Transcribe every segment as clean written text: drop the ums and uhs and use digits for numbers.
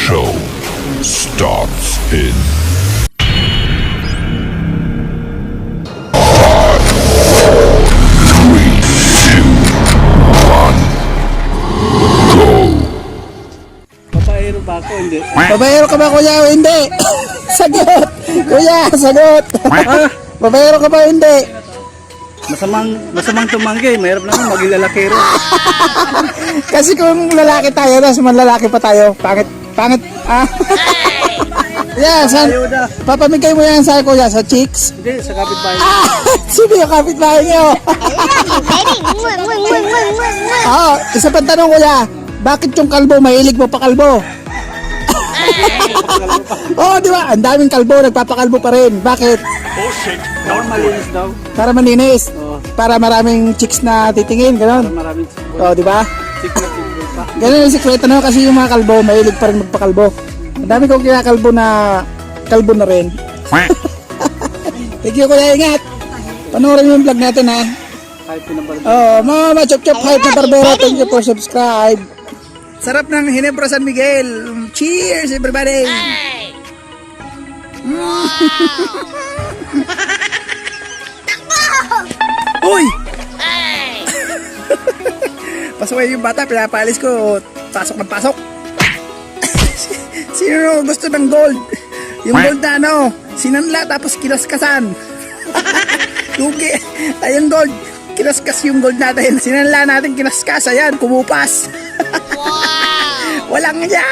show starts in 5, 4, 3, 2, 1, go! Papaero ba ako? Hindi. Babayero ka ba kuya o hindi? Sagot! Kuya, sagot! Babayero ka ba o hindi? Masamang tumanggi. Mahirap naman maging lalakero. Kasi kung lalaki tayo, tapos manlalaki pa tayo, pangit, ah. Yeah, Ayuda. papamigay mo yan sa kuya, sa chicks. Hindi, sa kapitbahay. Sino yung kapitbahay niyo? Oo, isa pang tanong kuya, bakit yung kalbo, mahilig mo pa kalbo? Oo, di ba? Ang daming kalbo, nagpapakalbo pa rin. Bakit? Para malinis daw. Para maninis. Oo. Para maraming chicks na titingin, Para gano'n. maraming sipon. Oo, di ba? Sikla pa. Ganun yung sikreto no, kasi yung mga kalbo, mahilig pa rin magpakalbo. Ang dami kong kinakalbo na kalbo na rin. Thank you kuya, ingat. Panoorin mo yung vlog natin ha. Kahit pinabalad. Oh, mama, chop chop hype na barbero. Thank you for subscribe. Sarap ng Ginebra San Miguel. Cheers everybody. Uy! Pasaway yung bata, pinapalis ko. Pasok ng pasok. Sino gusto ng gold? Yung gold na ano, sinanla tapos kinaskasan. Lugi. Ayun gold. Kinaskas yung gold natin. Sinanla natin kinaskas. Ayan, kumupas. Walang niya.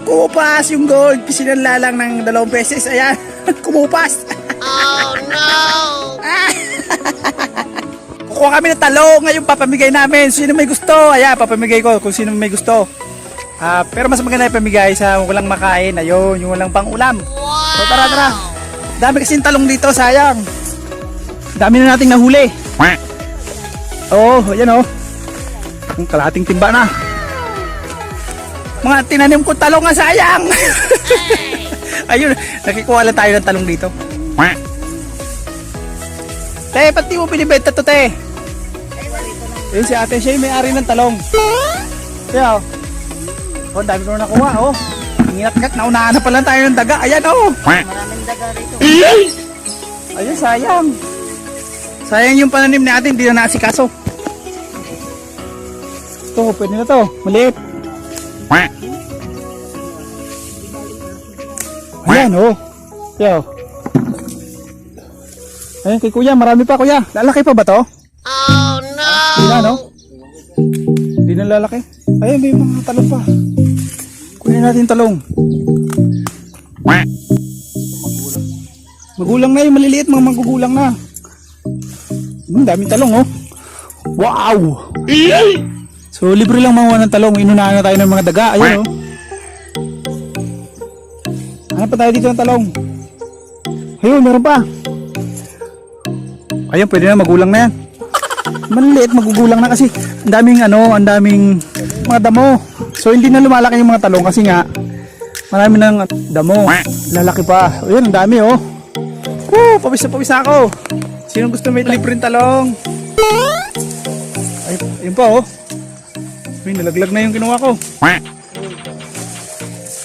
Kumupas yung gold. Sinanla lang ng 2 beses. Ayan, kumupas. Oh no! Kukuha kami ng talong. Ngayon papamigay namin. Sino may gusto? Ayan, papamigay ko kung sino may gusto. Pero mas maganda ipamigay sa walang makain. Ayun, yung walang pang ulam. So tara. Dami kasing talong dito, sayang. Dami na nating nahuli. Oh, ayan oh. Ang kalahating timba na. Mga tinanim ko talong nga sayang. Ayun, nakikuha lang tayo ng talong dito. Te, pati mo binibenta to, te? Ayun si ate, siya yung may-ari ng talong. Kaya, oh, dami ko na nakuha, oh. Ingat-ngat, naunahan na pala tayo ng daga. Ayan, oh. Maraming daga rito. Ayun, sayang. Sayang yung pananim natin, hindi na naasikaso. Ito, pwede na to. Maliit. Ayan, oh. Yo. Ayun, kay kuya, marami pa kuya. Lalaki pa ba to? Oh no! Hindi na, no? Hindi na lalaki. Ayun, may mga talong pa. Kunin natin talong. Magulang na yung maliliit, mga magugulang na. Daming talong, oh. Wow! So, libre lang makuha ng talong. Inunahan na tayo ng mga daga. Ayun, oh. Hanap pa tayo dito ng talong. Ayun, meron pa. Ayun, pwede na, magulang na yan. Maliliit, magugulang na kasi ang daming ang daming mga damo. So, hindi na lumalaki yung mga talong kasi nga marami ng damo. Lalaki pa. Ayun, ang dami, oh. Pawis na pawis ako. Sino gusto may libreng talong? Ay, ayun pa, oh. Ay, nalaglag na yung kinuha ko.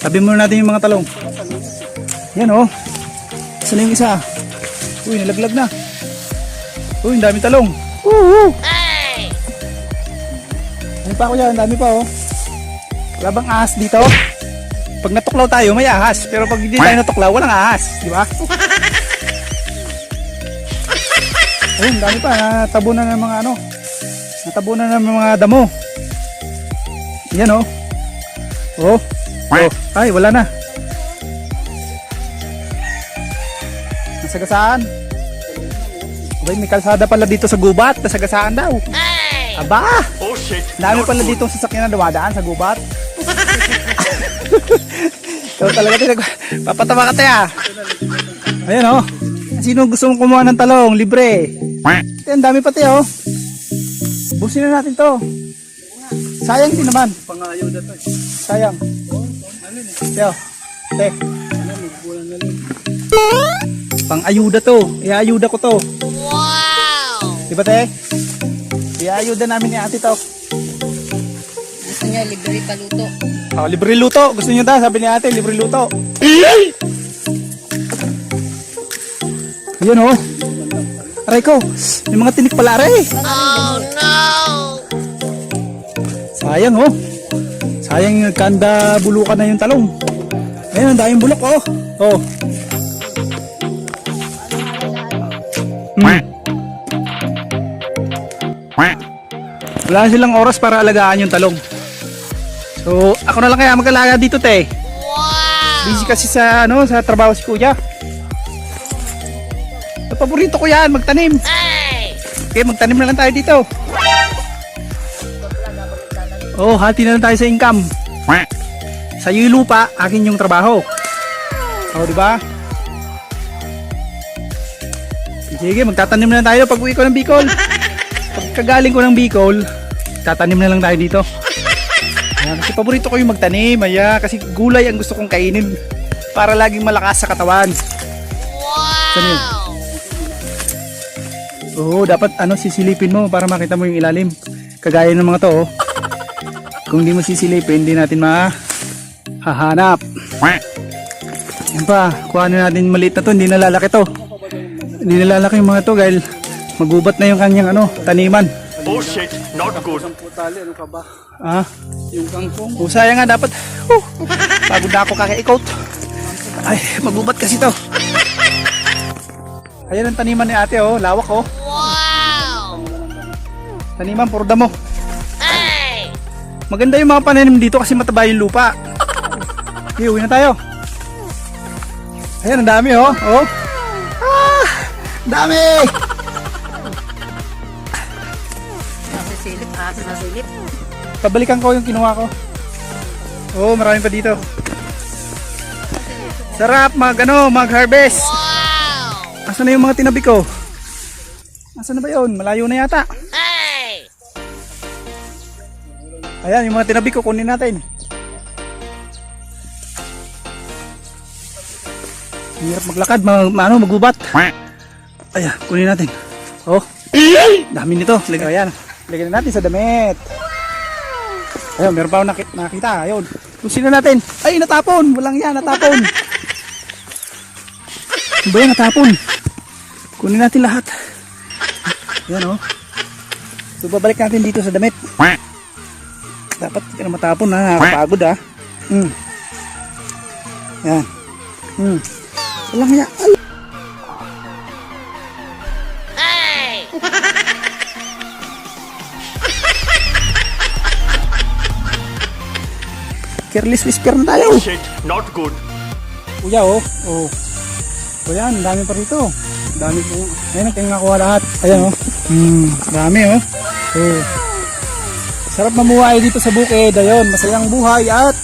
Tabi muna natin yung mga talong. Yan, oh. Saan yung isa? Uy, nalaglag na. Uy, ang dami talong. Hey! Ano pa kuya? Ang dami pa, oh. Wala bang ahas dito? Pag natuklaw tayo, may ahas. Pero pag hindi tayo natuklaw, walang ahas. Di ba? Ayun, ang dami pa. Natabunan ng mga natabunan ng mga damo. Yan, oh. Oh. Oh. Ay, wala na. Nasagasaan. Abay, may kalsada pala dito sa gubat. Nasagasaan daw. Hey! Aba! Dami pala dito ang sasakyan na dumadaan sa gubat. So talaga papatawa ka tayo. Ayan, oh. Sino gusto mong kumuha ng talong? Libre. Ang dami pati, oh. Busin na natin to. Sayang din naman. Pangayaw na to. Sayang. Yo. Te. Pang-ayuda to. Iayuda ko to. Wow! Diba, te? Iayuda namin ni ate to. Gusto niya libre paluto. Oh, libre luto. Gusto niyo ta? Sabi ni ate, libre luto. Ayun oh. Aray ko, may mga tinik pala aray. Oh no! Sayang oh. Sayang yung kanda bulukan na yung talong. Ayun, ang daming bulok oh. Oh. Wala na silang oras para alagaan yung talong. So, ako na lang kaya mag-alaga dito, te. Wow! Busy kasi sa sa trabaho si Kuya. Paborito ko 'yan, magtanim. Hey! Okay, magtanim na lang tayo dito. Oh, hati na lang tayo sa income. Sa yung lupa, akin yung trabaho. Oh, di ba? Sige, magtatanim na lang tayo pag uwi ko ng Bicol. Pagkagaling ko ng Bicol, tatanim na lang tayo dito. Ayan, kasi paborito ko yung magtanim. Ayan, kasi gulay ang gusto kong kainin para laging malakas sa katawan. Saan yun? Wow! Oo, dapat sisilipin mo para makita mo yung ilalim. Kagaya ng mga to, oh. Kung di mo sisilipin, hindi natin mahahanap. Yan pa, kuhanin natin maliit na to, hindi nalalaki to. Hindi nalalaki yung mga to dahil magubat na yung kanyang taniman. Oh shit, not good. Isang putali, ano ka ba? Ah, Yung kangkong. sayang nga dapat. Pagod na ako kaka-ikot. Ay, magubat kasi to. Ayan ang taniman ni ate, oh, lawak oh. Wow! Taniman, puro damo. Hey! Maganda yung mga pananim dito kasi mataba yung lupa. Okay, uwi na tayo. Ayan, ang dami oh. Oh. Ah, dami! Nasilip. Pabalikan ko yung kinuha ko. Oh, marami pa dito. Sarap mag-harvest. Wow! Asan na yung mga tinabi ko? Asan na ba yun? Malayo na yata. Hey! Ayan, yung mga tinabi ko, kunin natin. Hirap maglakad, magubat. Ayan, kunin natin. Oh, dami nito. Ayan, lagyan natin sa damit. Ayun, meron pa akong nakita. Ayun, tusin na natin. Ay, natapon. Walang yan, natapon. Ano ba yan, natapon? Kunin natin lahat. Ayan, oh. So, babalik natin dito sa damit. Dapat hindi ka na matapon, ha. Nakakapagod, ha. Yan. Walang yan. Hey! Careless whisper na tayo. Oh shit, not good. Kuya, oh. Oh. O yan, dami pa rito. Dami po. Ayan, kayong nakuha lahat. Ayan, oh. Dami, oh. Oh. Sarap mamuhay dito sa bukid. Ayun, masayang buhay at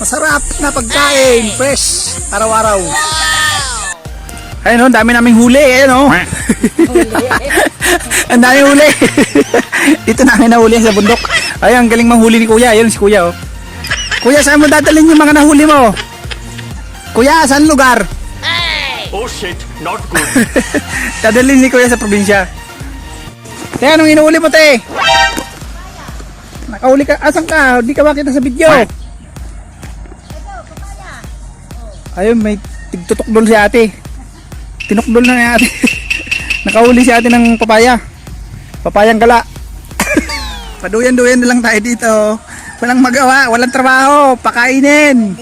masarap na pagkain. Fresh. Araw-araw. Ayun, oh. Dami naming huli. Ayun, oh. Ang dami huli. Dito namin nahuli sa bundok. Ayun, ang galing manghuli ni Kuya. Ayun si Kuya, oh. Kuya, saan mo dadalhin yung mga nahuli mo? Kuya, saan lugar? Hey! Oh shit, not good. Dadalhin ni Kuya sa probinsya. Te, anong inuuli mo, te? Nakahuli ka. Asan ka? Hindi ka makita sa video. Ayun, may tigtutukdol si ate. Tinukdol na ni ate. Nakahuli si ate ng papaya. Papayang gala. Paduyan-duyan na lang tayo dito. Walang magawa, walang trabaho, pakainin.